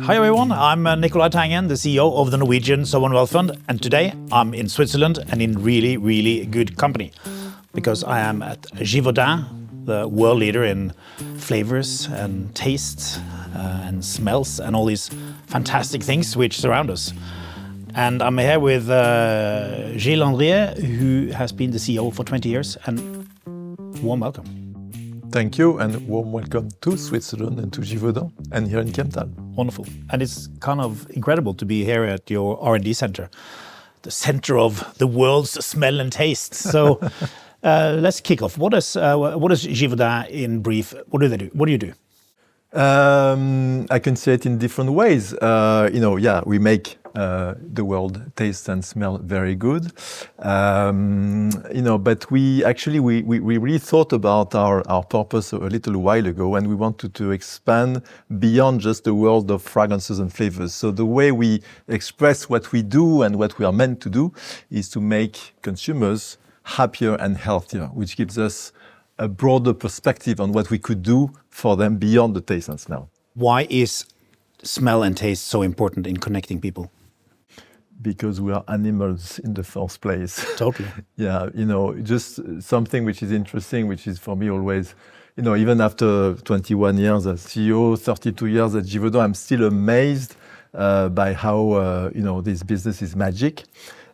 Hi everyone, I'm Nicolai Tangen, the CEO of the Norwegian Sovereign Wealth Fund, and today I'm in Switzerland and in really, really good company because I am at Givaudan, the world leader in flavors and tastes and smells and all these fantastic things which surround us. And I'm here with Gilles Andrier, who has been the CEO for 20 years, and warm welcome. Thank you, and warm welcome to Switzerland and to Givaudan, and here in Kemptal. Wonderful. And it's kind of incredible to be here at your R&D center, the center of the world's smell and taste. So let's kick off. What is Givaudan in brief? What do they do? What do you do? I can say it in different ways. We make the world taste and smell very good. But we really thought about our purpose a little while ago, and we wanted to expand beyond just the world of fragrances and flavors. So the way we express what we do and what we are meant to do is to make consumers happier and healthier, which gives us a broader perspective on what we could do for them beyond the taste and smell. Why is smell and taste so important in connecting people? Because we are animals in the first place. Totally. Yeah, just something which is interesting, which is for me always, even after 21 years as CEO, 32 years at Givaudan, I'm still amazed by how, this business is magic.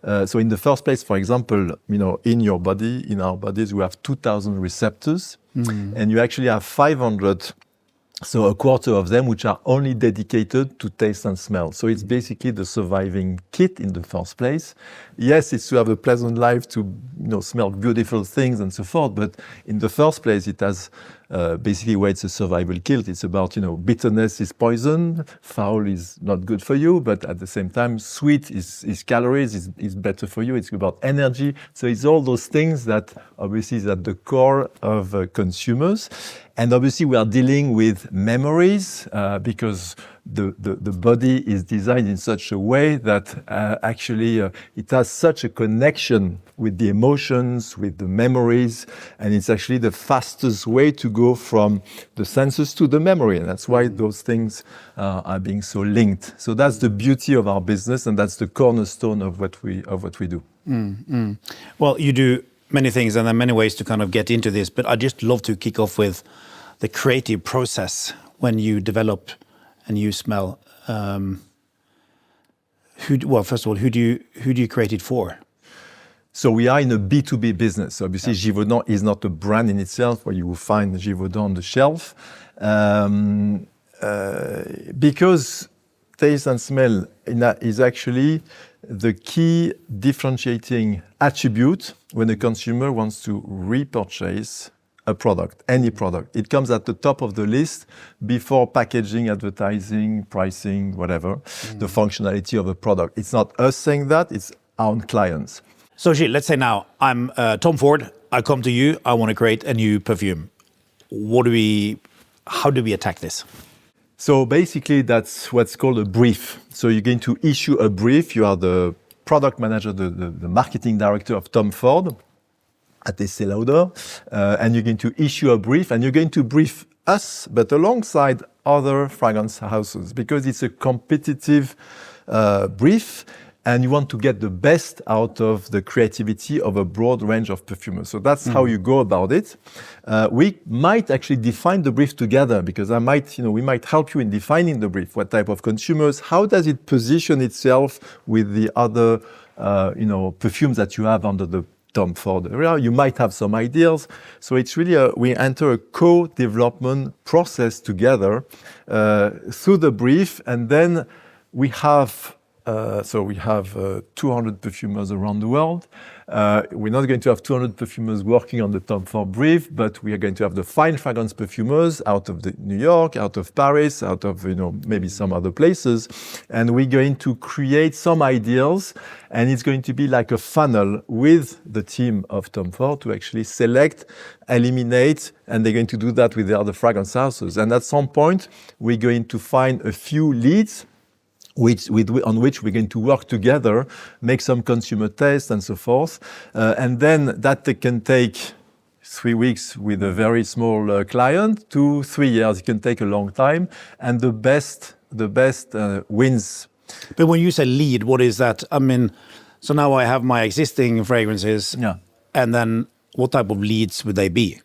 So in the first place, for example, in your body, in our bodies, we have 2,000 receptors, and you actually have 500, so a quarter of them, which are only dedicated to taste and smell. So it's basically the surviving kit in the first place. Yes, it's to have a pleasant life, to smell beautiful things and so forth, but in the first place, it has basically where it's a survival kit. It's about, bitterness is poison, foul is not good for you, but at the same time, sweet is calories, is better for you. It's about energy. So it's all those things that obviously is at the core of consumers. And obviously we are dealing with memories because the body is designed in such a way that it has such a connection with the emotions, with the memories, and it's actually the fastest way to go from the senses to the memory, and that's why those things are being so linked. So that's the beauty of our business, and that's the cornerstone of what we do. Well, you do many things, and there are many ways to kind of get into this, but I'd just love to kick off with the creative process when you develop a new smell. First of all, who do you create it for? So we are in a B2B business. Obviously, Givaudan is not a brand in itself where you will find Givaudan on the shelf. Because taste and smell is actually the key differentiating attribute when a consumer wants to repurchase a product, any product. It comes at the top of the list before packaging, advertising, pricing, whatever, the functionality of a product. It's not us saying that, it's our own clients. So Gilles, let's say now I'm Tom Ford, I come to you, I want to create a new perfume. How do we attack this? So basically that's what's called a brief. So you're going to issue a brief. You are the product manager, the marketing director of Tom Ford at Estée Lauder, and you're going to issue a brief, and you're going to brief us, but alongside other fragrance houses, because it's a competitive brief, and you want to get the best out of the creativity of a broad range of perfumers. So that's how you go about it. We might actually define the brief together, because we might help you in defining the brief. What type of consumers? How does it position itself with the other, perfumes that you have under the Tom Ford area? You might have some ideas. So it's really we enter a co-development process together through the brief, and then we have 200 perfumers around the world. We're not going to have 200 perfumers working on the Tom Ford brief, but we are going to have the fine fragrance perfumers out of New York, out of Paris, out of maybe some other places, and we're going to create some ideas, and it's going to be like a funnel with the team of Tom Ford to actually select, eliminate, and they're going to do that with the other fragrance houses. And at some point, we're going to find a few leads on which we're going to work together, make some consumer tests and so forth. And then that can take 3 weeks with a very small client to 3 years. It can take a long time. And the best wins. But when you say lead, what is that? I mean, so now I have my existing fragrances, and then what type of leads would they be?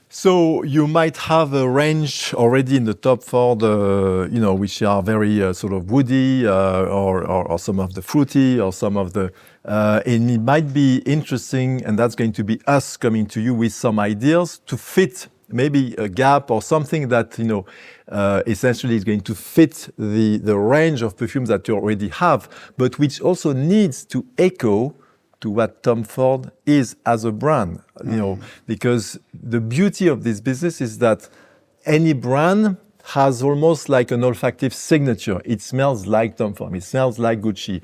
So you might have a range already in the top for the, which are very sort of woody, or some of the fruity, or some of the, and it might be interesting, and that's going to be us coming to you with some ideas to fit maybe a gap or something that, essentially is going to fit the range of perfumes that you already have, but which also needs to echo to what Tom Ford is as a brand, because the beauty of this business is that any brand has almost like an olfactive signature. It smells like Tom Ford, it smells like Gucci.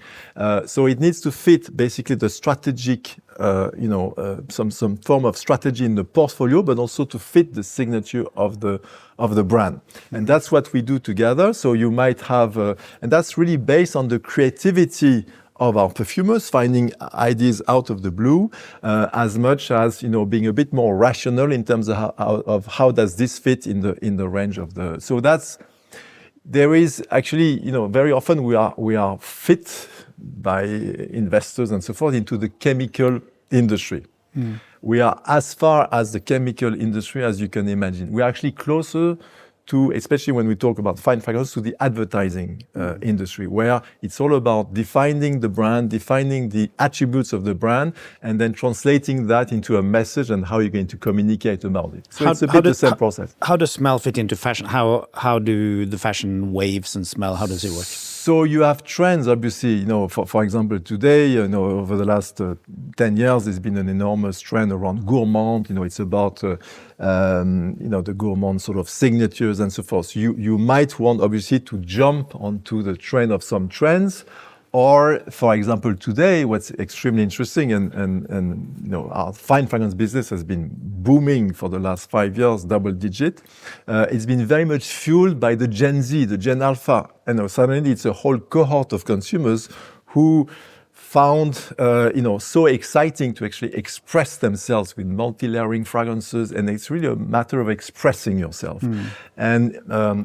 So it needs to fit basically the strategic, some form of strategy in the portfolio, but also to fit the signature of the brand. And that's what we do together. So you might have, and that's really based on the creativity of our perfumers, finding ideas out of the blue, as much as being a bit more rational in terms of how does this fit in the range of the. So there is actually very often we are fit by investors and so forth into the chemical industry. We are as far as the chemical industry as you can imagine. We are actually closer to, especially when we talk about fine fragrance, to the advertising industry, where it's all about defining the brand, defining the attributes of the brand, and then translating that into a message and how you're going to communicate about it. So it's a bit the same process. How does smell fit into fashion? How do the fashion waves and smell, how does it work? So you have trends, obviously, for example, today, over the last 10 years, there's been an enormous trend around gourmand. It's about, the gourmand sort of signatures and so forth. You might want, obviously, to jump onto the trend of some trends. Or, for example, today, what's extremely interesting, and our fine fragrance business has been booming for the last 5 years, double digit. It's been very much fueled by the Gen Z, the Gen Alpha. And suddenly it's a whole cohort of consumers who found, so exciting to actually express themselves with multi-layering fragrances. And it's really a matter of expressing yourself. And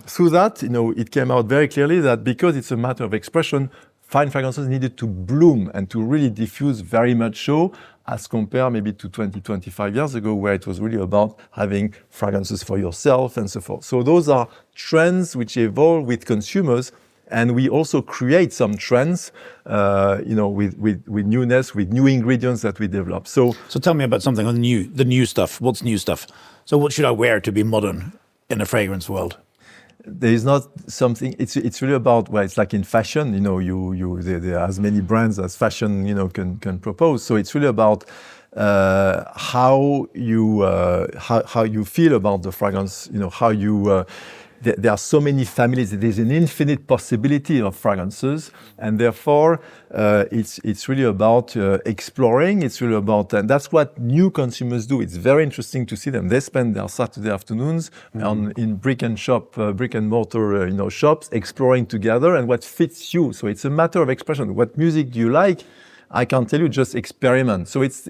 through that, it came out very clearly that because it's a matter of expression, fine fragrances needed to bloom and to really diffuse very much so, as compared maybe to 20, 25 years ago, where it was really about having fragrances for yourself and so forth. So those are trends which evolve with consumers, and we also create some trends, with newness, with new ingredients that we develop. So tell me about something on the new stuff. What's new stuff? So what should I wear to be modern in a fragrance world? There is not something. It's really about, well, it's like in fashion. There are as many brands as fashion can propose. So it's really about how you feel about the fragrance. How you. There are so many families. There's an infinite possibility of fragrances, and therefore it's really about exploring. It's really about, and that's what new consumers do. It's very interesting to see them. They spend their Saturday afternoons in brick and mortar shops, exploring together, and what fits you. So it's a matter of expression. What music do you like? I can't tell you, just experiment. So it's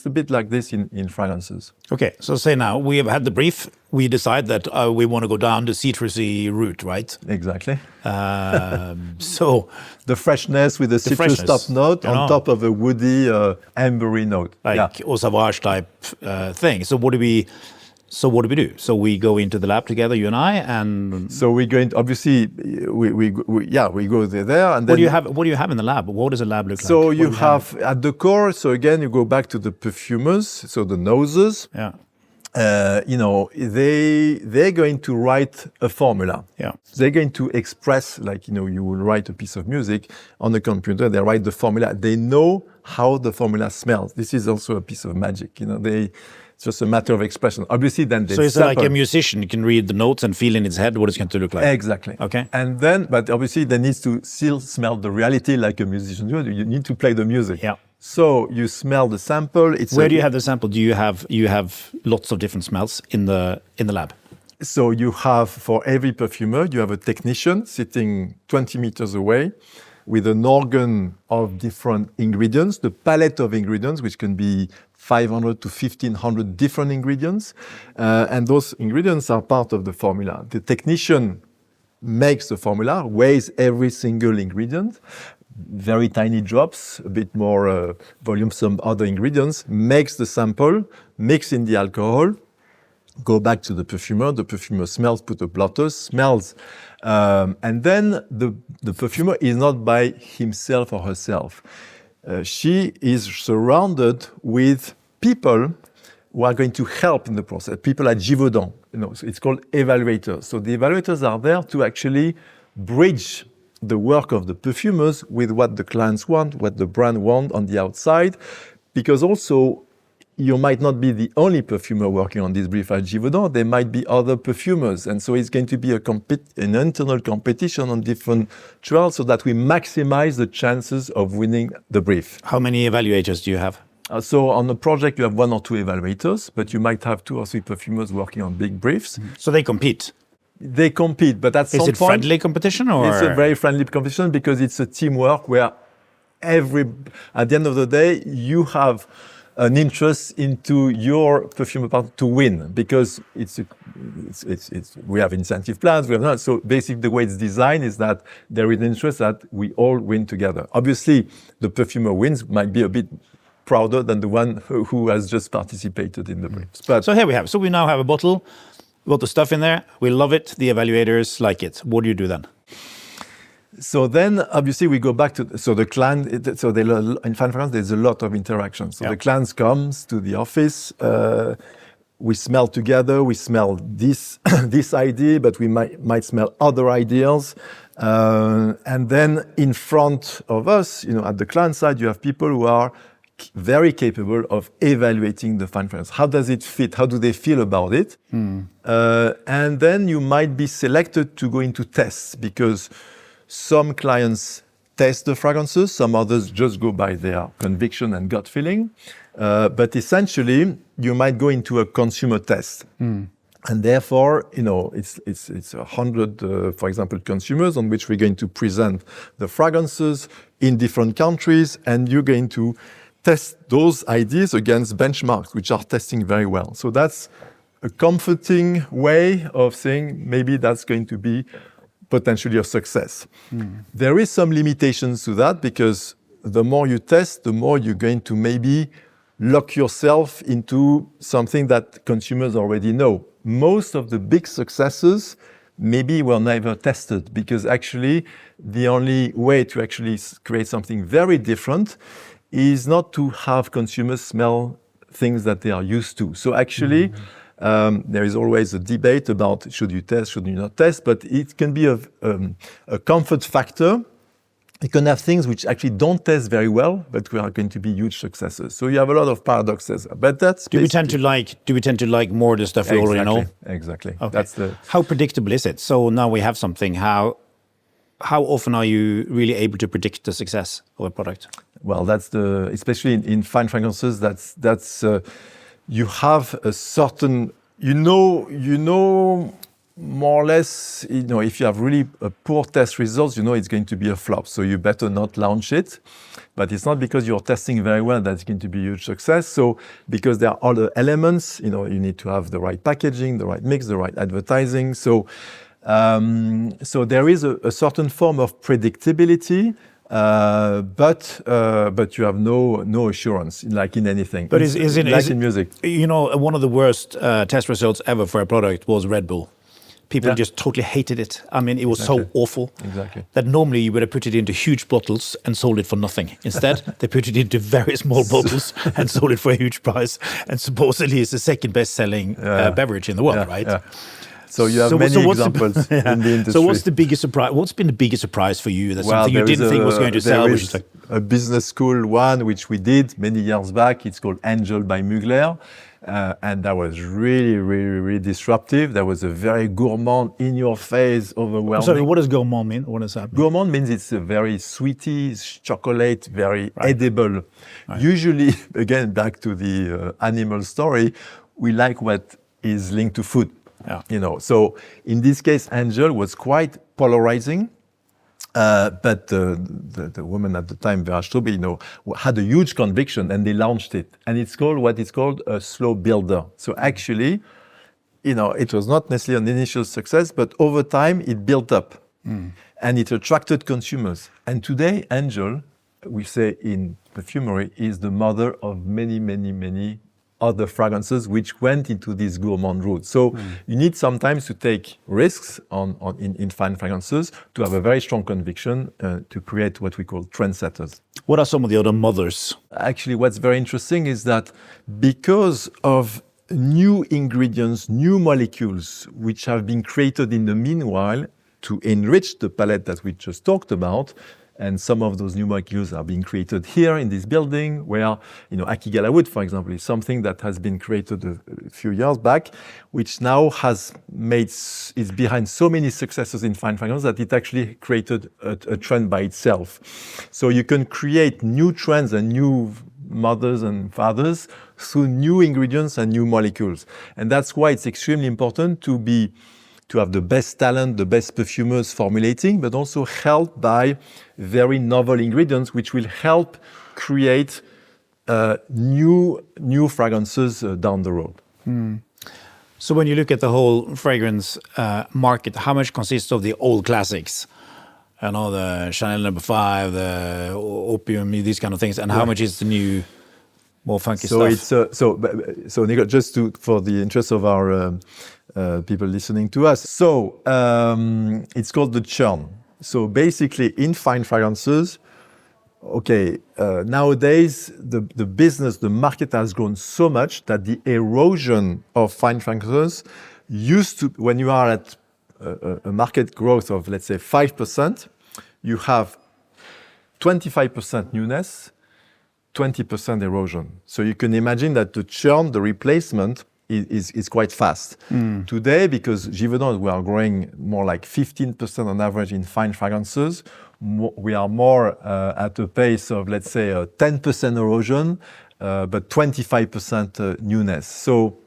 a bit like this in fragrances. Okay, so say now we have had the brief. We decide that we want to go down the citrusy route, right? Exactly. So the freshness with the citrus top note on top of a woody, ambery note, like Au Sauvage type thing. So what do we do? So we go into the lab together, you and I, and so we're going to, obviously we go there, and then what do you have in the lab? What does a lab look like? So you have at the core. So again, you go back to the perfumers, so the noses. Yeah. They're going to write a formula. Yeah. They're going to express, like, you will write a piece of music on the computer. They write the formula. They know how the formula smells. This is also a piece of magic. It's just a matter of expression. Obviously, then they it's like a musician can read the notes and feel in his head what it's going to look like. Exactly. Okay. And then, but obviously, they need to still smell the reality like a musician. You need to play the music. Yeah. So you smell the sample. Where do you have the sample? Do you have lots of different smells in the lab? So you have, for every perfumer, you have a technician sitting 20 meters away with an organ of different ingredients, the palette of ingredients, which can be 500 to 1,500 different ingredients. And those ingredients are part of the formula. The technician makes the formula, weighs every single ingredient, very tiny drops, a bit more volume, some other ingredients, makes the sample, mix in the alcohol, go back to the perfumer smells, put a blotter, smells, and then the perfumer is not by himself or herself. She is surrounded with people who are going to help in the process, people at Givaudan, so it's called evaluators. So the evaluators are there to actually bridge the work of the perfumers with what the clients want, what the brand want on the outside, because also you might not be the only perfumer working on this brief at Givaudan. There might be other perfumers. And so it's going to be an internal competition on different trials so that we maximize the chances of winning the brief. How many evaluators do you have? So on a project, you have 1 or 2 evaluators, but you might have 2 or 3 perfumers working on big briefs. So they compete? They compete, but at some point... Is it friendly competition? Or? It's a very friendly competition because it's a teamwork where at the end of the day, you have an interest into your perfumer partner to win because we have incentive plans, we have not. So basically the way it's designed is that there is interest that we all win together. Obviously, the perfumer wins might be a bit prouder than the one who has just participated in the briefs. But so here we have. So we now have a bottle, we got the stuff in there, we love it, the evaluators like it. What do you do then? So then, obviously, we go back to the client. In Fine Fragrance, there's a lot of interaction. So the client comes to the office. We smell together. We smell this this idea, but we might smell other ideas. And then in front of us, at the client side, you have people who are very capable of evaluating the Fine Fragrance. How does it fit? How do they feel about it? And then you might be selected to go into tests because some clients test the fragrances, some others just go by their conviction and gut feeling. But essentially, you might go into a consumer test. And therefore, it's 100, for example, consumers on which we're going to present the fragrances in different countries, and you're going to test those ideas against benchmarks, which are testing very well. So that's a comforting way of saying maybe that's going to be potentially a success. There is some limitations to that because the more you test, the more you're going to maybe lock yourself into something that consumers already know. Most of the big successes maybe were never tested because actually the only way to actually create something very different is not to have consumers smell things that they are used to. So actually, there is always a debate about should you test, should you not test, but it can be a comfort factor. You can have things which actually don't test very well, but we are going to be huge successes. So you have a lot of paradoxes. But that's do we tend to like more the stuff we already know? Exactly. Okay. How predictable is it? So now we have something. How often are you really able to predict the success of a product? Well, that's especially in fine fragrances. That's you have a certain, you know more or less, if you have really poor test results, it's going to be a flop. So you better not launch it. But it's not because you're testing very well that it's going to be a huge success. So because there are other elements, you need to have the right packaging, the right mix, the right advertising. So there is a certain form of predictability. But you have no assurance, like in anything. But is it in music? One of the worst test results ever for a product was Red Bull. People just totally hated it. I mean, it was so awful that normally you would have put it into huge bottles and sold it for nothing. Instead, they put it into very small bottles and sold it for a huge price. And supposedly it's the second best-selling beverage in the world, right? Yeah. So you have many examples in the industry. So what's the biggest surprise? What's been the biggest surprise for you? That's something you didn't think was going to sell? Which is like a business school one, which we did many years back. It's called Angel by Mugler. And that was really, really, really disruptive. That was a very gourmand, in-your-face, overwhelming. Sorry, what does gourmand mean? What does that mean? Gourmand means it's a very sweety, chocolate, very edible. Right. Usually, again, back to the animal story, we like what is linked to food. Yeah. So in this case, Angel was quite polarizing. But the woman at the time, Vera Straube, had a huge conviction and they launched it. And it's called what is called a slow builder. So actually, it was not necessarily an initial success, but over time it built up and it attracted consumers. And today, Angel, we say in perfumery, is the mother of many, many, many other fragrances which went into this gourmand route. So you need sometimes to take risks in fine fragrances to have a very strong conviction to create what we call trendsetters. What are some of the other mothers? Actually, what's very interesting is that because of new ingredients, new molecules which have been created in the meanwhile to enrich the palette that we just talked about, and some of those new molecules are being created here in this building, where, Akigala wood, for example, is something that has been created a few years back, which now is behind so many successes in fine fragrance that it actually created a trend by itself. So you can create new trends and new mothers and fathers through new ingredients and new molecules. And that's why it's extremely important to have the best talent, the best perfumers formulating, but also helped by very novel ingredients, which will help create new fragrances down the road. So when you look at the whole fragrance market, how much consists of the old classics? The Chanel No. 5, the Opium, these kind of things, and how much is the new, more funky stuff? So Nico, just for the interest of our people listening to us. So it's called the churn. So basically in fine fragrances, nowadays the market has grown so much that the erosion of fine fragrances used to, when you are at a market growth of, let's say, 5%, you have 25% newness, 20% erosion. So you can imagine that the churn, the replacement, is quite fast. Today, because Givaudan, we are growing more like 15% on average in fine fragrances, we are more at a pace of, let's say, 10% erosion, but 25% newness. So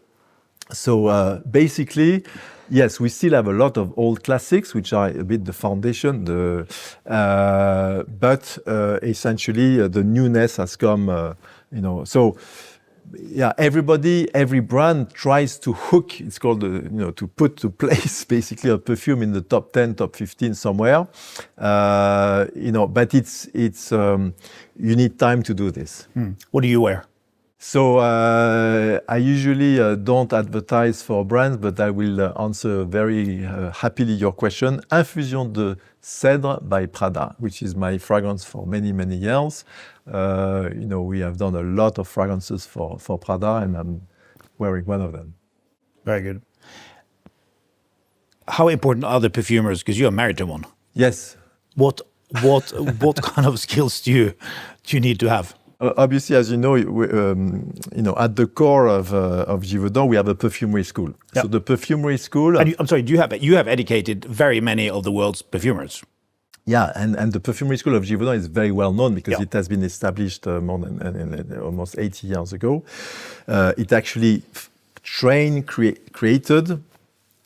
basically, yes, we still have a lot of old classics, which are a bit the foundation, but essentially the newness has come, So, yeah, every brand tries to hook. It's called, to put to place basically a perfume in the top 10, top 15 somewhere. But it's you need time to do this. What do you wear? So I usually don't advertise for brands, but I will answer very happily your question. Infusion de Cèdre by Prada, which is my fragrance for many, many years. We have done a lot of fragrances for Prada, and I'm wearing one of them. Very good. How important are the perfumers? Because you are married to one. Yes. What kind of skills do you need to have? Obviously, as you know, at the core of Givaudan, we have a perfumery school. Yeah. So the perfumery school. And I'm sorry, you have educated very many of the world's perfumers. Yeah, and the perfumery school of Givaudan is very well known because it has been established more than almost 80 years ago. It actually created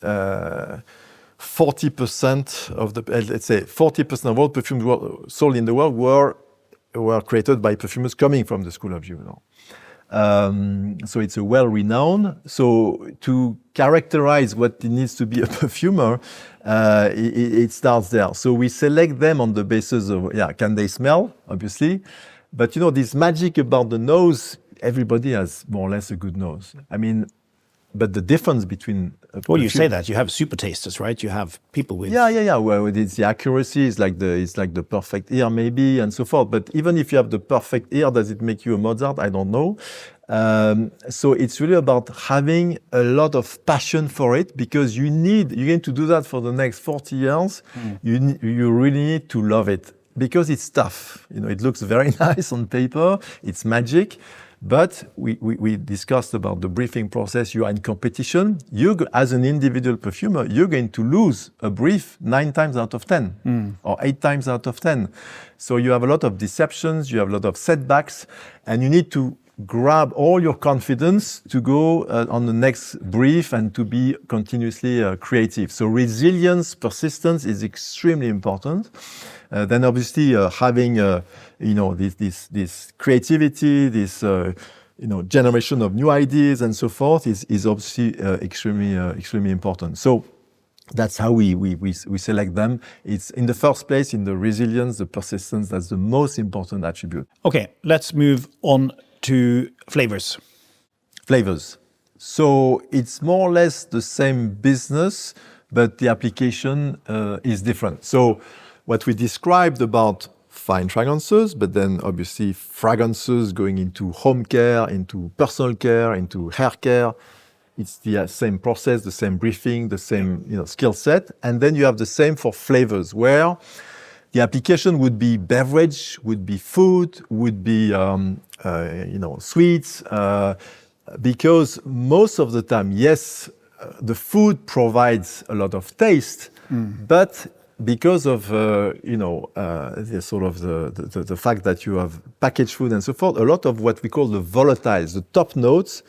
40% of the, let's say, 40% of all perfumes sold in the world were created by perfumers coming from the school of Givaudan. So it's a well-renowned. So to characterize what it needs to be a perfumer, it starts there. So we select them on the basis of, can they smell, obviously? But this magic about the nose, everybody has more or less a good nose. I mean, but the difference between... Well, you say that. You have super tasters, right? You have people with... Yeah. Well, it's the accuracy. It's like the perfect ear, maybe, and so forth. But even if you have the perfect ear, does it make you a Mozart? I don't know. So it's really about having a lot of passion for it, because you're going to do that for the next 40 years. You really need to love it, because it's tough. It looks very nice on paper. It's magic. But we discussed about the briefing process. You are in competition. You, as an individual perfumer, you're going to lose a brief 9 times out of 10 or 8 times out of 10. So you have a lot of deceptions, you have a lot of setbacks, and you need to grab all your confidence to go on the next brief and to be continuously creative. So resilience, persistence is extremely important. Then obviously having this creativity, this generation of new ideas and so forth is obviously extremely important. So that's how we select them. It's in the first place in the resilience, the persistence. That's the most important attribute. Okay, let's move on to flavors. Flavors. So it's more or less the same business, but the application is different. So what we described about fine fragrances, but then obviously fragrances going into home care, into personal care, into hair care. It's the same process, the same briefing, the same skill set. And then you have the same for flavors, where the application would be beverage, would be food, would be sweets, because most of the time, yes, the food provides a lot of taste, but because of the sort of the fact that you have packaged food and so forth, a lot of what we call the volatiles, the top notes,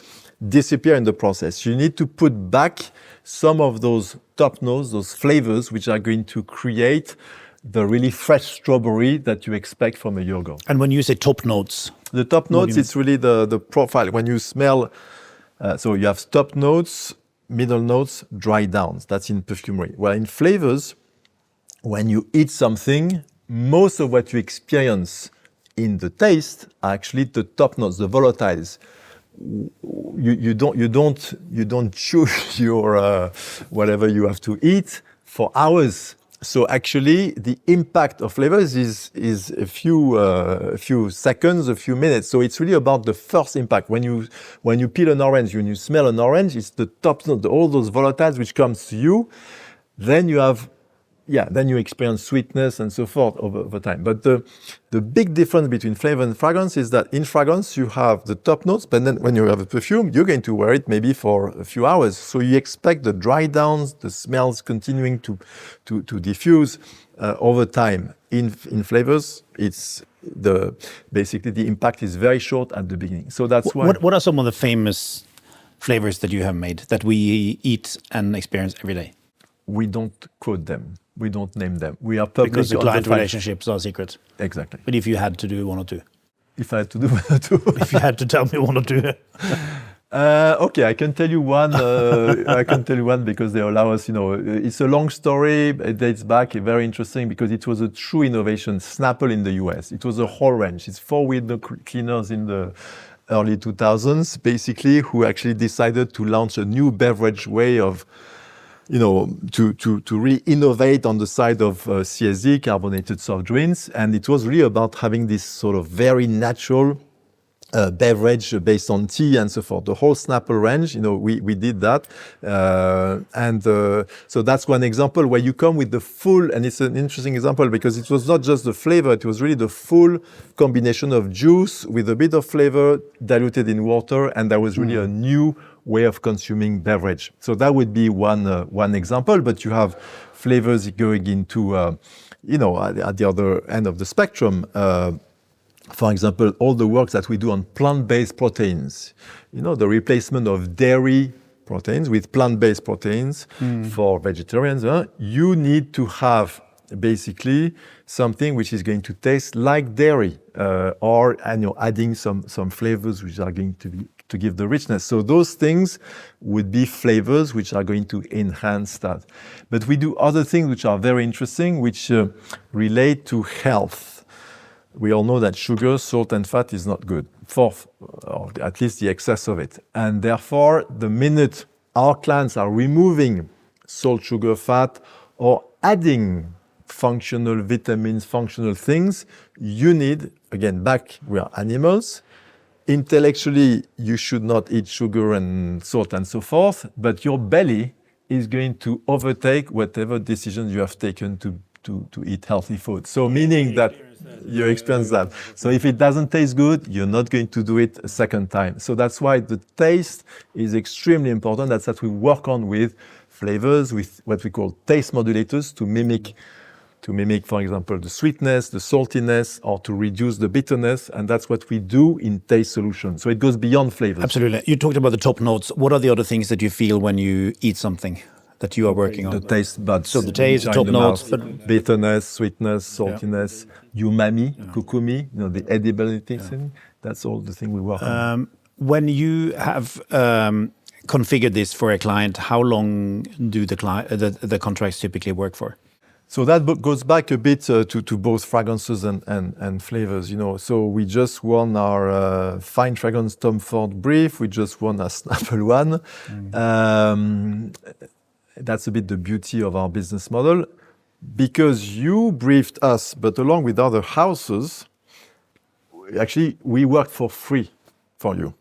disappear in the process. You need to put back some of those top notes, those flavors, which are going to create the really fresh strawberry that you expect from a year ago. And when you say top notes? The top notes, it's really the profile. When you smell, so you have top notes, middle notes, dry downs. That's in perfumery. Well, in flavors, when you eat something, most of what you experience in the taste are actually the top notes, the volatiles. You don't chew your whatever you have to eat for hours. So actually, the impact of flavors is a few seconds, a few minutes. So it's really about the first impact. When you peel an orange, when you smell an orange, it's the top note, all those volatiles which comes to you. Then you have. Then you experience sweetness and so forth over time. But the big difference between flavor and fragrance is that in fragrance, you have the top notes, but then when you have a perfume, you're going to wear it maybe for a few hours. So you expect the dry downs, the smells continuing to diffuse over time. In flavors, it's basically the impact is very short at the beginning. So that's why. What are some of the famous flavors that you have made that we eat and experience every day? We don't quote them. We don't name them. We are public. Because the client relationships are secret. Exactly. But if you had to do one or two? If I had to do one or two? If you had to tell me one or two? Okay, I can tell you one. I can tell you one because they allow us, it's a long story. It dates back, very interesting, because it was a true innovation, Snapple in the US. It was a whole range. It's 4 window cleaners in the early 2000s, basically, who actually decided to launch a new beverage way of to really innovate on the side of CSD, carbonated soft drinks. And it was really about having this sort of very natural beverage based on tea and so forth. The whole Snapple range, we did that. So that's one example where you come with the full, and it's an interesting example because it was not just the flavor, it was really the full combination of juice with a bit of flavor diluted in water, and that was really a new way of consuming beverage. So that would be one example, but you have flavors going into, at the other end of the spectrum. For example, all the work that we do on plant-based proteins, the replacement of dairy proteins with plant-based proteins for vegetarians, you need to have basically something which is going to taste like dairy, and you're adding some flavors which are going to give the richness. So those things would be flavors which are going to enhance that. But we do other things which are very interesting, which relate to health. We all know that sugar, salt, and fat is not good, or at least the excess of it. And therefore, the minute our clients are removing salt, sugar, fat, or adding functional vitamins, functional things, you need, again, we are animals. Intellectually, you should not eat sugar and salt and so forth, but your belly is going to overtake whatever decisions you have taken to eat healthy food. So meaning that you experience that. So if it doesn't taste good, you're not going to do it a second time. So that's why the taste is extremely important. That's what we work on with flavors, with what we call taste modulators to mimic, for example, the sweetness, the saltiness, or to reduce the bitterness. And that's what we do in taste solutions. So it goes beyond flavors. Absolutely. You talked about the top notes. What are the other things that you feel when you eat something that you are working on? The taste buds. So the taste, the top notes. But bitterness, sweetness, saltiness, umami, kokumi, the edibility thing. That's all the thing we work on. When you have configured this for a client, how long do the contracts typically work for? So that goes back a bit to both fragrances and flavors, you know. So we just won our fine fragrance Tom Ford brief. We just won a Snapple one. That's a bit the beauty of our business model. Because you briefed us, but along with other houses, actually we worked for free for you.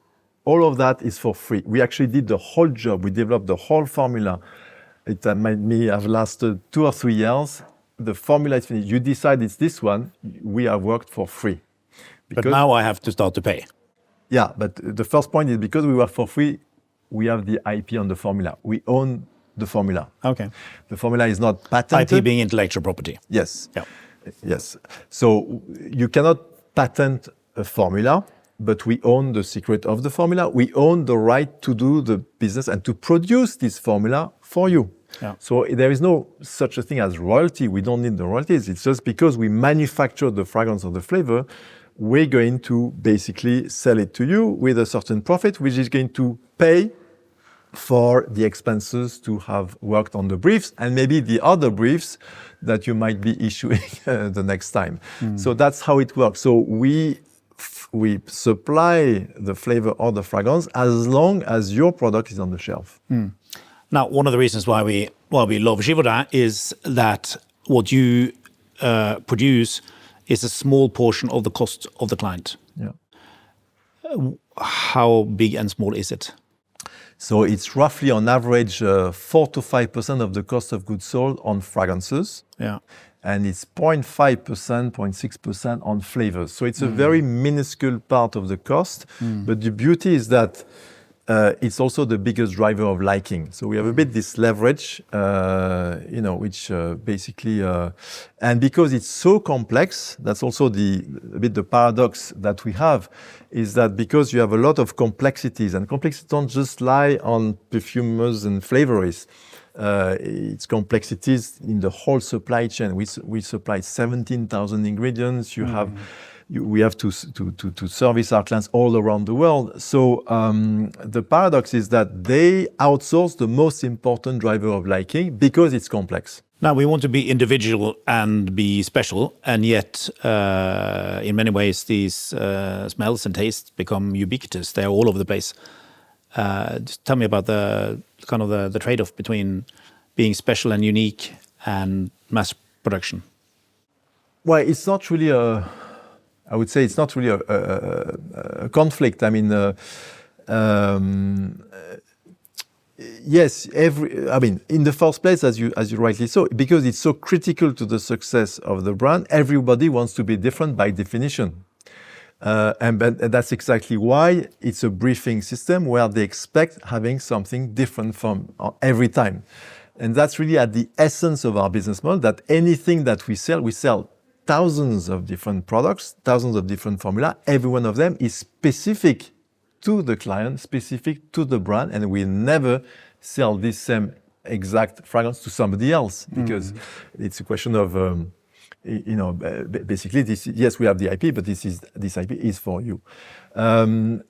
All of that is for free. We actually did the whole job. We developed the whole formula. It may have lasted 2 or 3 years. The formula is finished. You decide it's this one. We have worked for free. But now I have to start to pay. Yeah, but the first point is because we work for free, we have the IP on the formula. We own the formula. Okay. The formula is not patented. IP being intellectual property. Yes. Yeah. Yes. So you cannot patent a formula, but we own the secret of the formula. We own the right to do the business and to produce this formula for you. Yeah. So there is no such a thing as royalty. We don't need the royalties. It's just because we manufacture the fragrance or the flavor, we're going to basically sell it to you with a certain profit, which is going to pay for the expenses to have worked on the briefs and maybe the other briefs that you might be issuing the next time. So that's how it works. So we supply the flavor or the fragrance as long as your product is on the shelf. Now, one of the reasons why we love Givaudan is that what you produce is a small portion of the cost of the client. Yeah. How big and small is it? So it's roughly on average 4 to 5% of the cost of goods sold on fragrances. Yeah. And it's 0.5%, 0.6% on flavors. So it's a very minuscule part of the cost. But the beauty is that it's also the biggest driver of liking. So we have a bit this leverage, which basically, and because it's so complex, that's also a bit the paradox that we have, is that because you have a lot of complexities, and complexities don't just lie on perfumers and flavorists. It's complexities in the whole supply chain. We supply 17,000 ingredients. We have to service our clients all around the world. So the paradox is that they outsource the most important driver of liking because it's complex. Now, we want to be individual and be special, and yet in many ways these smells and tastes become ubiquitous. They're all over the place. Just tell me about the trade-off between being special and unique and mass production. Well, it's not really I would say it's not really a conflict. I mean, yes, in the first place, as you rightly saw, because it's so critical to the success of the brand, everybody wants to be different by definition. And that's exactly why it's a briefing system where they expect having something different from every time. And that's really at the essence of our business model, that anything that we sell thousands of different products, thousands of different formula. Every one of them is specific to the client, specific to the brand, and we never sell this same exact fragrance to somebody else because it's a question of, basically, yes, we have the IP, but this IP is for you. You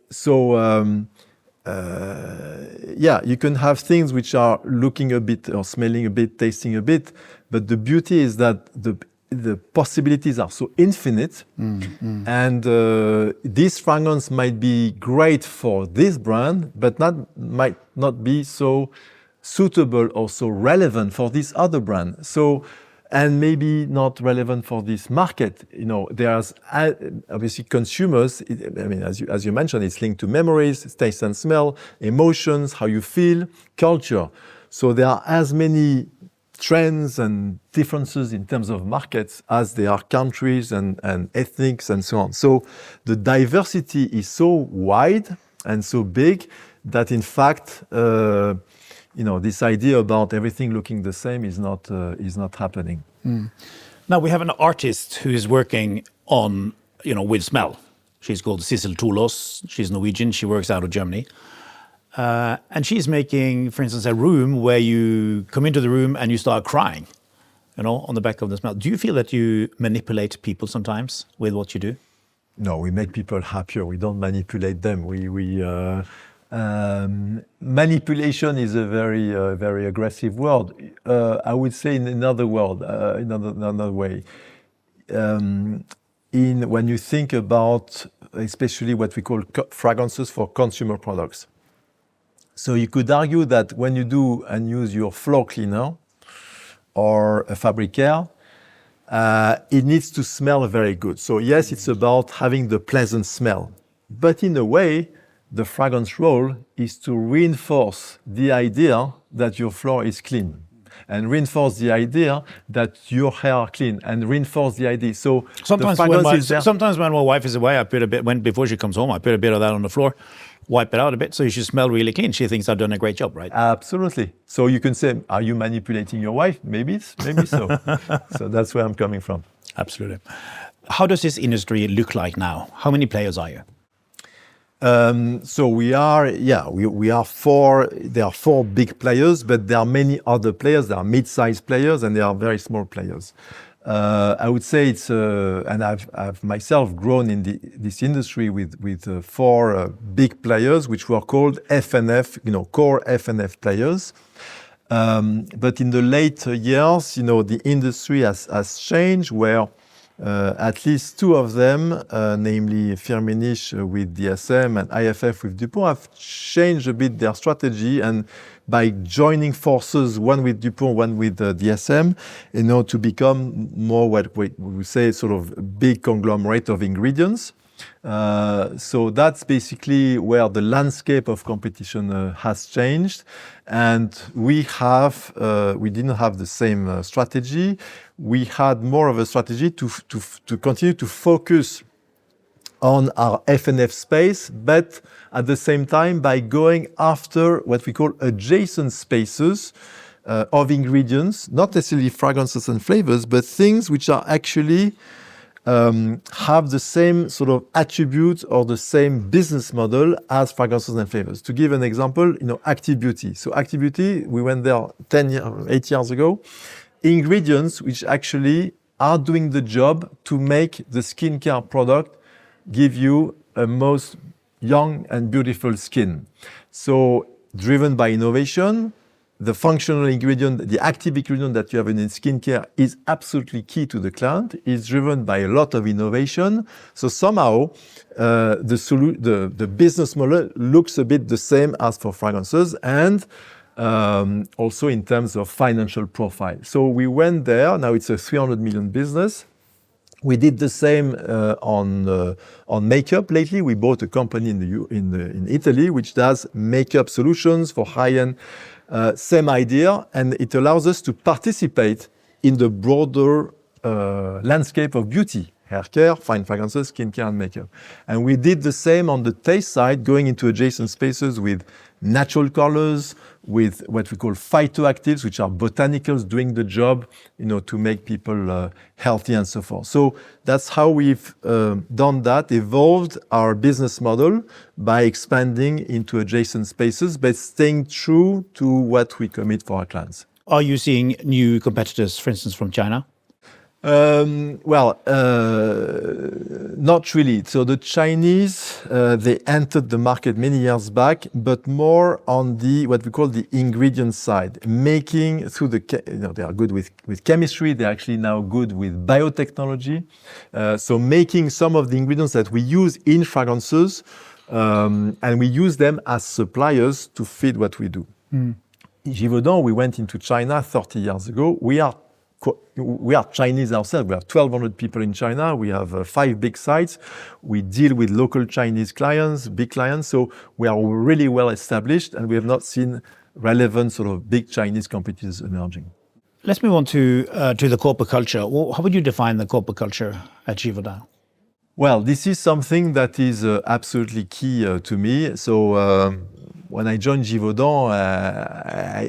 can have things which are looking a bit or smelling a bit, tasting a bit, but the beauty is that the possibilities are so infinite, and this fragrance might be great for this brand, but might not be so suitable or so relevant for this other brand. So, and maybe not relevant for this market. There's obviously consumers. As you mentioned, it's linked to memories, taste and smell, emotions, how you feel, culture. So there are as many trends and differences in terms of markets as there are countries and ethnics and so on. So the diversity is so wide and so big that in fact, this idea about everything looking the same is not happening. Now we have an artist who is working on, with smell. She's called Sissel Tolos. She's Norwegian. She works out of Germany. And she's making, for instance, a room where you come into the room and you start crying, on the back of the smell. Do you feel that you manipulate people sometimes with what you do? No, we make people happier. We don't manipulate them. Manipulation is a very aggressive word. I would say in another word, in another way. When you think about especially what we call fragrances for consumer products. So you could argue that when you do and use your floor cleaner or a fabric care, it needs to smell very good. So yes, it's about having the pleasant smell. But in a way, the fragrance role is to reinforce the idea that your floor is clean and reinforce the idea that your hair are clean and reinforce the idea. So sometimes when my wife is away, I put a bit, before she comes home, I put a bit of that on the floor, wipe it out a bit, so you should smell really clean. She thinks I've done a great job, right? Absolutely. So you can say, are you manipulating your wife? Maybe so. So that's where I'm coming from. Absolutely. How does this industry look like now? How many players are you? So we are four. There are four big players, but there are many other players. There are mid-sized players and there are very small players. I would say it's, and I've myself grown in this industry with four big players, which were called FNF, core FNF players. But in the later years, the industry has changed where at least two of them, namely Firmenich with DSM and IFF with DuPont, have changed a bit their strategy, and by joining forces, one with DuPont, one with DSM, to become more what we say sort of big conglomerate of ingredients. So that's basically where the landscape of competition has changed, and we didn't have the same strategy. We had more of a strategy to continue to focus on our FNF space, but at the same time by going after what we call adjacent spaces of ingredients, not necessarily fragrances and flavors, but things which are actually have the same sort of attributes or the same business model as fragrances and flavors. To give an example, Active Beauty. So Active Beauty, we went there 8 years ago. Ingredients which actually are doing the job to make the skincare product give you a most young and beautiful skin. So driven by innovation, the functional ingredient, the active ingredient that you have in skincare is absolutely key to the client. It's driven by a lot of innovation. So somehow the business model looks a bit the same as for fragrances, and also in terms of financial profile. So we went there. Now it's a 300 million business. We did the same on makeup lately. We bought a company in Italy which does makeup solutions for high-end. Same idea, and it allows us to participate in the broader landscape of beauty, hair care, fine fragrances, skincare, and makeup. And we did the same on the taste side, going into adjacent spaces with natural colors, with what we call phytoactives, which are botanicals doing the job, to make people healthy and so forth. So that's how we've done that, evolved our business model by expanding into adjacent spaces, but staying true to what we commit for our clients. Are you seeing new competitors, for instance, from China? Not really. So the Chinese, they entered the market many years back, but more on what we call the ingredient side, making through they are good with chemistry. They're actually now good with biotechnology. So making some of the ingredients that we use in fragrances, and we use them as suppliers to feed what we do. Givaudan, we went into China 30 years ago. We are Chinese ourselves. We have 1,200 people in China. We have 5 big sites. We deal with local Chinese clients, big clients. So we are really well established, and we have not seen relevant sort of big Chinese competitors emerging. Let's move on to the corporate culture. How would you define the corporate culture at Givaudan? Well, this is something that is absolutely key to me. So when I joined Givaudan,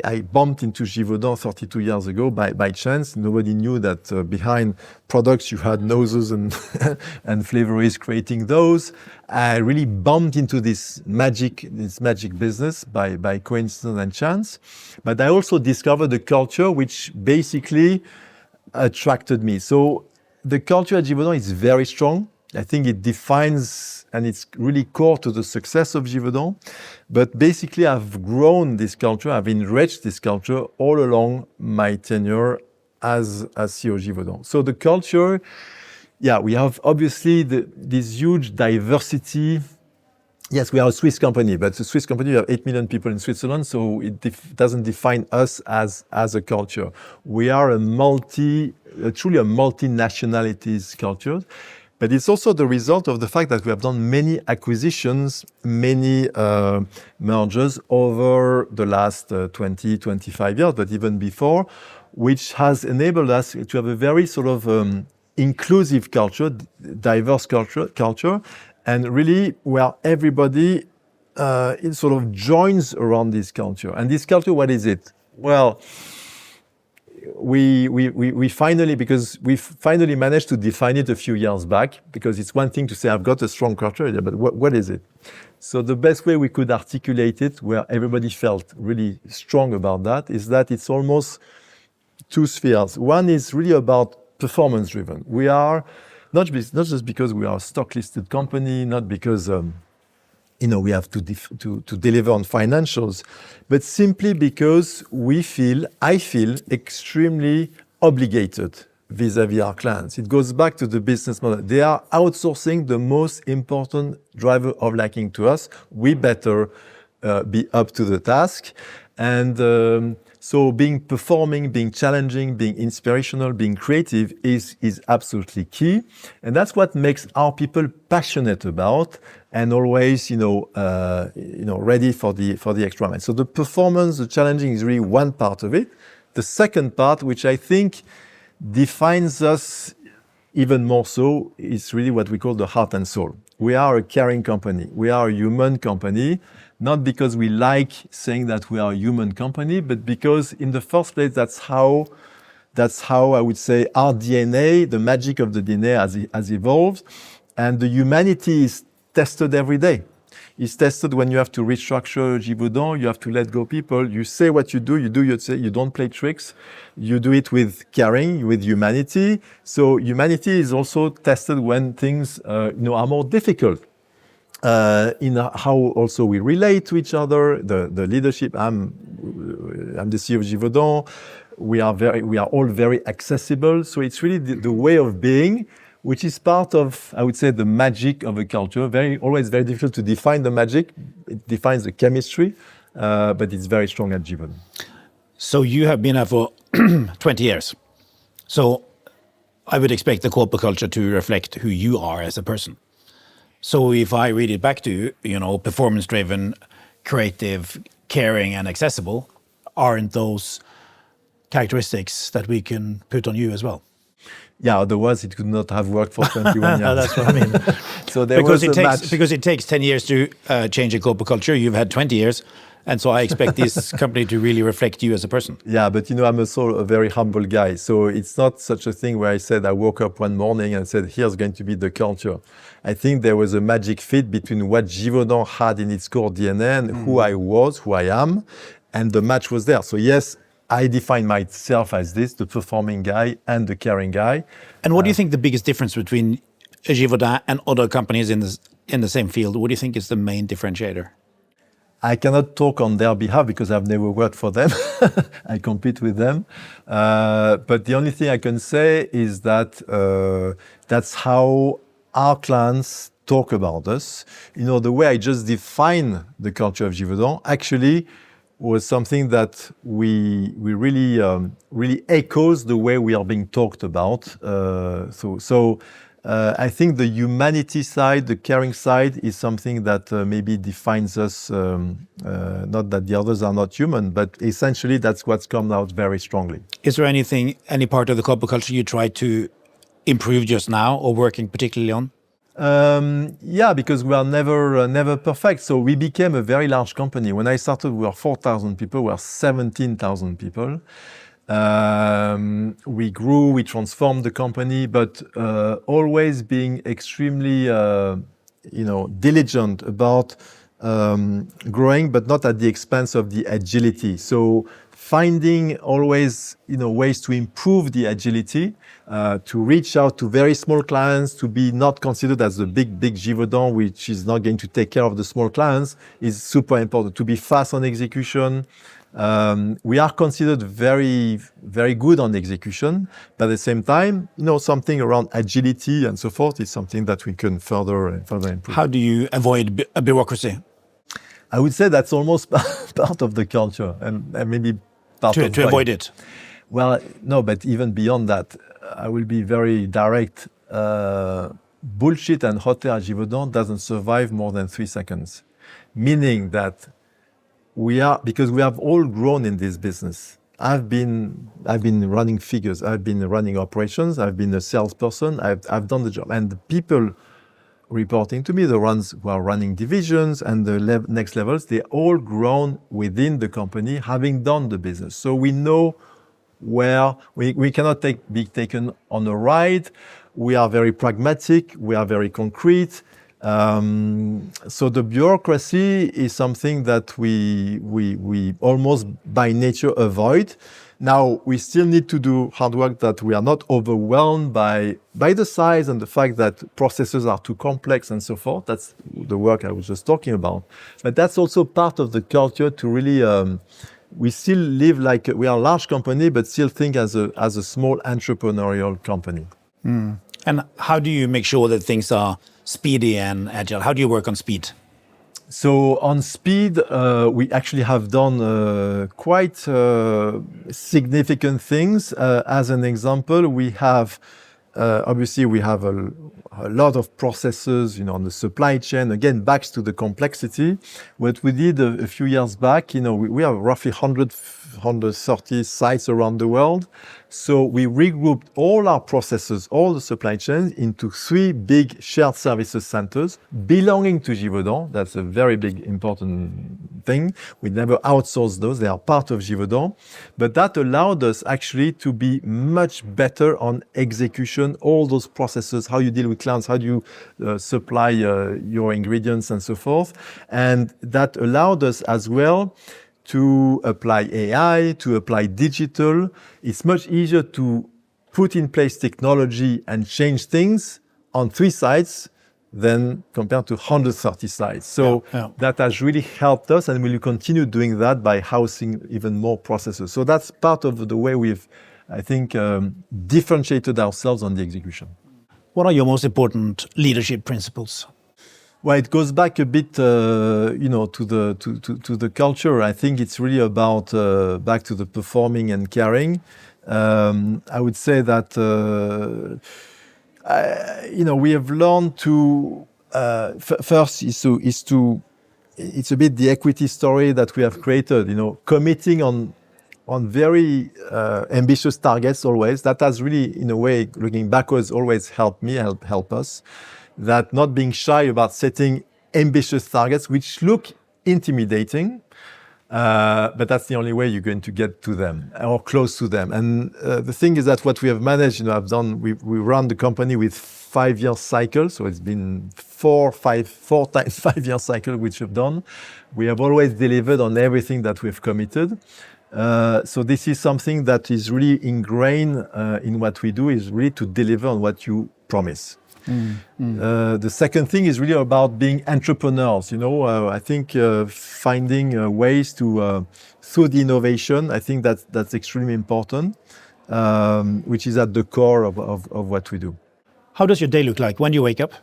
I bumped into Givaudan 32 years ago by chance. Nobody knew that behind products you had noses and flavorists creating those. I really bumped into this magic business by coincidence and chance. But I also discovered a culture which basically attracted me. So the culture at Givaudan is very strong. I think it defines, and it's really core to the success of Givaudan. But basically, I've grown this culture, I've enriched this culture all along my tenure as CEO of Givaudan. So the culture, yeah, we have obviously this huge diversity. Yes, we are a Swiss company, but a Swiss company, we have 8 million people in Switzerland, so it doesn't define us as a culture. We are truly a multinationalities culture, but it's also the result of the fact that we have done many acquisitions, many mergers over the last 20, 25 years, but even before, which has enabled us to have a very sort of inclusive culture, diverse culture, and really where everybody sort of joins around this culture. And this culture, what is it? Well, we finally managed to define it a few years back, because it's one thing to say I've got a strong culture, but what is it? So the best way we could articulate it, where everybody felt really strong about that, is that it's almost two spheres. One is really about performance driven. We are not just because we are a stock listed company, not because we have to deliver on financials, but simply because I feel extremely obligated vis-à-vis our clients. It goes back to the business model. They are outsourcing the most important driver of liking to us. We better be up to the task. And so being performing, being challenging, being inspirational, being creative is absolutely key. And that's what makes our people passionate about and always, ready for the extra mile. So the performance, the challenging is really one part of it. The second part, which I think defines us even more so, is really what we call the heart and soul. We are a caring company. We are a human company. Not because we like saying that we are a human company, but because in the first place, that's how I would say our DNA, the magic of the DNA has evolved. And the humanity is tested every day. It's tested when you have to restructure Givaudan, you have to let go people. You say what you do you don't play tricks. You do it with caring, with humanity. So humanity is also tested when things are more difficult. In how also we relate to each other, the leadership. I'm the CEO of Givaudan. We are all very accessible. So it's really the way of being, which is part of, I would say, the magic of a culture. Always very difficult to define the magic. It defines the chemistry, but it's very strong at Givaudan. So you have been there for 20 years. So I would expect the corporate culture to reflect who you are as a person. So if I read it back to you, performance-driven, creative, caring, and accessible, aren't those characteristics that we can put on you as well? Yeah, otherwise it could not have worked for 21 years. That's what I mean. So because it takes 10 years to change a corporate culture. You've had 20 years. And so I expect this company to really reflect you as a person. Yeah, but I'm also a very humble guy. So it's not such a thing where I said I woke up one morning and said, here's going to be the culture. I think there was a magic fit between what Givaudan had in its core DNA and who I was, who I am, and the match was there. So yes, I define myself as the performing guy and the caring guy. And what do you think the biggest difference between Givaudan and other companies in the same field? What do you think is the main differentiator? I cannot talk on their behalf because I've never worked for them. I compete with them. But the only thing I can say is that that's how our clients talk about us. The way I just define the culture of Givaudan actually was something that we really echoes the way we are being talked about. So I think the humanity side, the caring side, is something that maybe defines us. Not that the others are not human, but essentially that's what's come out very strongly. Is there any part of the corporate culture you try to improve just now or working particularly on? Yeah, because we are never perfect. So we became a very large company. When I started, we were 4,000 people. We are 17,000 people. We grew, we transformed the company, but always being extremely, diligent about growing, but not at the expense of the agility. So finding always ways to improve the agility, to reach out to very small clients, to be not considered as the big Givaudan, which is not going to take care of the small clients, is super important. To be fast on execution. We are considered very, very good on execution, but at the same time, something around agility and so forth is something that we can further improve. How do you avoid bureaucracy? I would say that's almost part of the culture, and maybe part to avoid it. Well, no, but even beyond that, I will be very direct. Bullshit and hot air at Givaudan doesn't survive more than 3 seconds, meaning that because we have all grown in this business. I've been running figures, I've been running operations, I've been a salesperson, I've done the job. And the people reporting to me, the ones who are running divisions and the next levels, they all grown within the company, having done the business. So we know where we cannot be taken on a ride. We are very pragmatic, we are very concrete. So the bureaucracy is something that we almost by nature avoid. Now we still need to do hard work, that we are not overwhelmed by the size and the fact that processes are too complex and so forth. That's the work I was just talking about. But that's also part of the culture to really we still live like we are a large company, but still think as a small entrepreneurial company. Mm. And how do you make sure that things are speedy and agile? How do you work on speed? So on speed, we actually have done quite significant things. As an example, we have obviously we have a lot of processes, on the supply chain. Again, back to the complexity. What we did a few years back, we have roughly 130 sites around the world. So we regrouped all our processes, all the supply chains, into 3 big shared services centers belonging to Givaudan. That's a very big, important thing. We never outsourced those. They are part of Givaudan. But that allowed us actually to be much better on execution, all those processes, how you deal with clients, how do you supply your ingredients and so forth. And that allowed us as well to apply AI, to apply digital. It's much easier to put in place technology and change things on 3 sites than compared to 130 sites. So that has really helped us, and we will continue doing that by housing even more processes. So that's part of the way we've, I think, differentiated ourselves on the execution. What are your most important leadership principles? Well, it goes back a bit, to the culture. I think it's really about back to the performing and caring. I would say that we have learned to first it's a bit the equity story that we have created. Committing on very ambitious targets always. That has really, in a way, looking backwards, always helped me, help us. That not being shy about setting ambitious targets, which look intimidating, but that's the only way you're going to get to them or close to them. And the thing is that what we have managed, we run the company with 5-year cycles, so it's been four times 5-year cycle which we've done. We have always delivered on everything that we've committed. So this is something that is really ingrained in what we do, is really to deliver on what you promise. The second thing is really about being entrepreneurs. I think finding ways to, through the innovation, I think that's extremely important, which is at the core of what we do. How does your day look like? When do you wake up?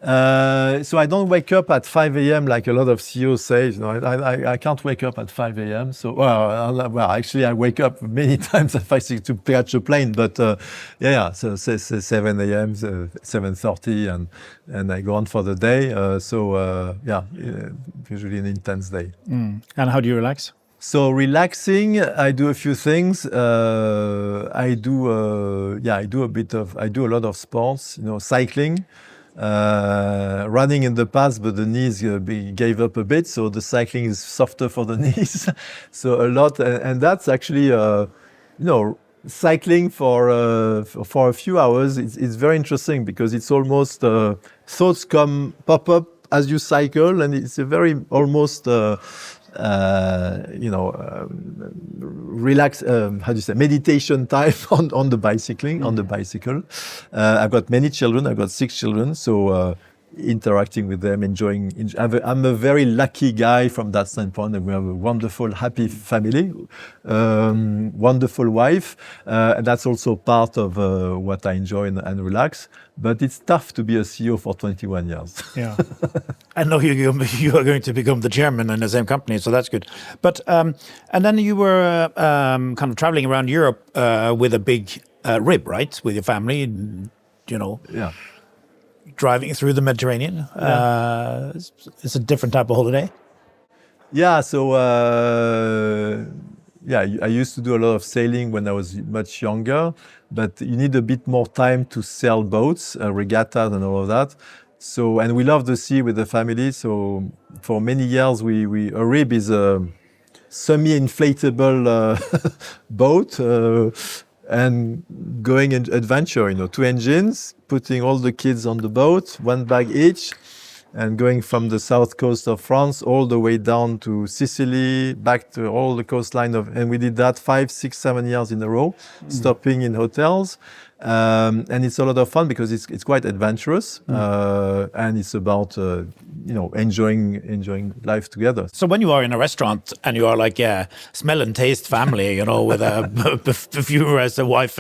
So I don't wake up at 5 a.m. like a lot of CEOs say. I can't wake up at 5 a.m. So actually I wake up many times at 5 to catch a plane. But so 7 a.m., 7:30, and I go on for the day. Usually an intense day. And how do you relax? So relaxing, I do a few things. I do a lot of sports. Cycling. Running in the past, but the knees gave up a bit, so the cycling is softer for the knees. So a lot, and that's actually, cycling for a few hours. It's very interesting because it's almost thoughts pop up as you cycle, and it's a very almost relax, meditation time on the bicycling, on the bicycle. I've got many children. I've got 6 children. So interacting with them, enjoying. I'm a very lucky guy from that standpoint. And we have a wonderful, happy family, wonderful wife. And that's also part of what I enjoy and relax. But it's tough to be a CEO for 21 years. Yeah. I know you are going to become the chairman in the same company, so that's good. But and then you were kind of traveling around Europe with a big rib, right, with your family, you know. Yeah. Driving through the Mediterranean. Yeah. It's a different type of holiday. Yeah. So I used to do a lot of sailing when I was much younger, but you need a bit more time to sail boats, regattas and all of that. So, and we love the sea with the family. So for many years, a rib is a semi-inflatable boat and going in adventure, 2 engines, putting all the kids on the boat, 1 bag each, and going from the south coast of France all the way down to Sicily, back to all the coastline and we did that 5, 6, 7 years in a row, stopping in hotels. And it's a lot of fun because it's quite adventurous, and it's about enjoying life together. So when you are in a restaurant and you are like smell and taste family, with a perfumer as a wife,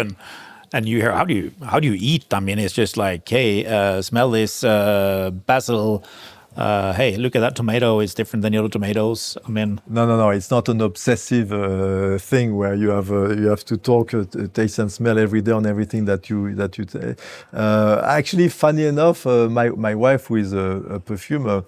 and you hear how do you eat? I mean, it's just like, hey, smell this basil. Hey, look at that tomato. It's different than the other tomatoes. I mean, no. It's not an obsessive thing where you have to talk, taste, and smell every day on everything that you. Actually, funny enough, my wife, who is a perfumer,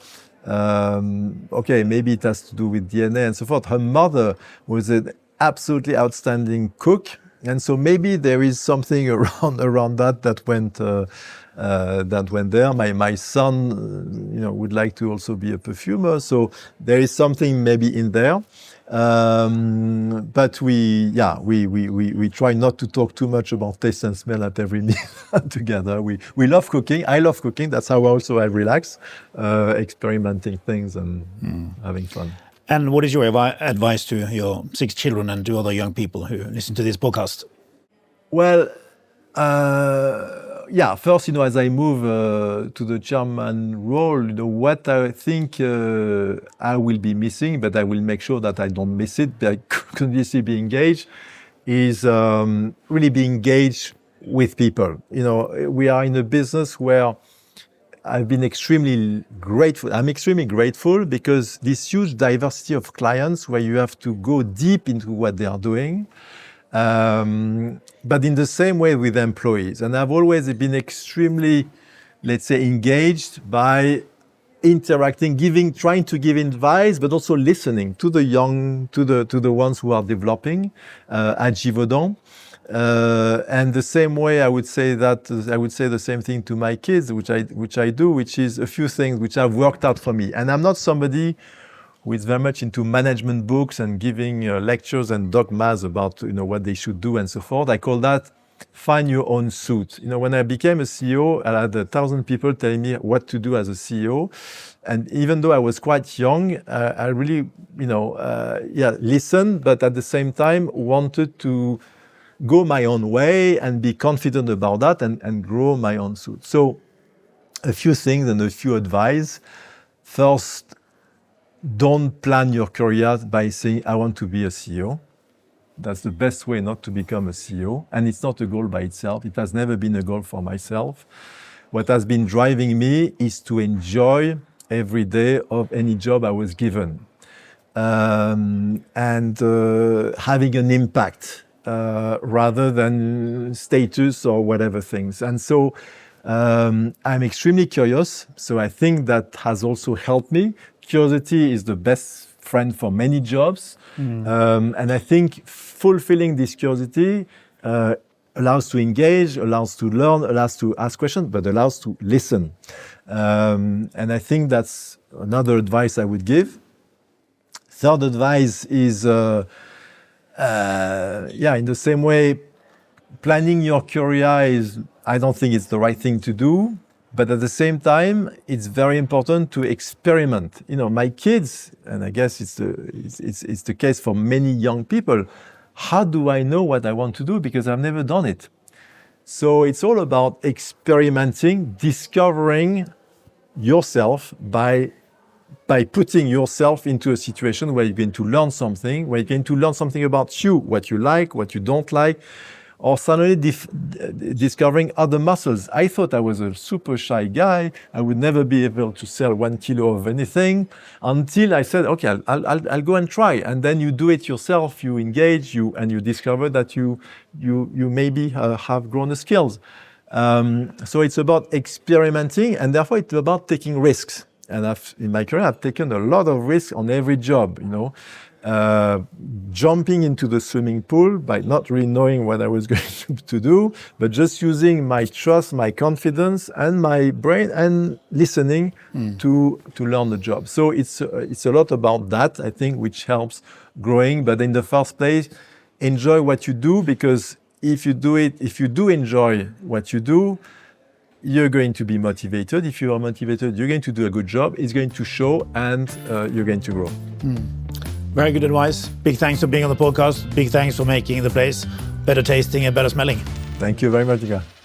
maybe it has to do with DNA and so forth. Her mother was an absolutely outstanding cook, and so maybe there is something around that went there. My son, would like to also be a perfumer, so there is something maybe in there. But we try not to talk too much about taste and smell at every meal together. We love cooking. I love cooking. That's how also I relax, experimenting things and having fun. And what is your advice to your 6 children and to other young people who listen to this podcast? Well, first, as I move to the chairman role, what I think I will be missing, but I will make sure that I don't miss it, by continuously be engaged, is really be engaged with people. We are in a business where I've been extremely grateful. I'm extremely grateful because this huge diversity of clients where you have to go deep into what they are doing. But in the same way with employees. And I've always been extremely, let's say, engaged by interacting, trying to give advice, but also listening to the young, to the ones who are developing at Givaudan. And the same way, I would say the same thing to my kids, which I do, which is a few things which have worked out for me. And I'm not somebody who is very much into management books and giving lectures and dogmas about what they should do and so forth. I call that find your own suit. When I became a CEO, I had 1,000 people telling me what to do as a CEO. And even though I was quite young, I really, listened, but at the same time wanted to go my own way and be confident about that and grow my own suit. So a few things and a few advice. First, don't plan your career by saying, I want to be a CEO. That's the best way not to become a CEO. And it's not a goal by itself. It has never been a goal for myself. What has been driving me is to enjoy every day of any job I was given. And having an impact rather than status or whatever things. And so I'm extremely curious. So I think that has also helped me. Curiosity is the best friend for many jobs. And I think fulfilling this curiosity allows to engage, allows to learn, allows to ask questions, but allows to listen. And I think that's another advice I would give. Third advice is, in the same way, planning your career I don't think it's the right thing to do. But at the same time, it's very important to experiment. You know, my kids, and I guess it's the case for many young people, how do I know what I want to do? Because I've never done it. So it's all about experimenting, discovering yourself by putting yourself into a situation where you're going to learn something, where you're going to learn something about you, what you like, what you don't like, or suddenly discovering other muscles. I thought I was a super shy guy. I would never be able to sell 1 kilo of anything until I said, okay, I'll go and try. And then you do it yourself, you engage, and you discover that you maybe have grown the skills. So it's about experimenting, and therefore it's about taking risks. And in my career, I've taken a lot of risks on every job, you know. Jumping into the swimming pool by not really knowing what I was going to do, but just using my trust, my confidence, and my brain, and listening to learn the job. So it's a lot about that, I think, which helps growing. But in the first place, enjoy what you do, because if you do enjoy what you do, you're going to be motivated. If you are motivated, you're going to do a good job. It's going to show, and you're going to grow. Very good advice. Big thanks for being on the podcast. Big thanks for making the place better tasting and better smelling. Thank you very much, Gilles.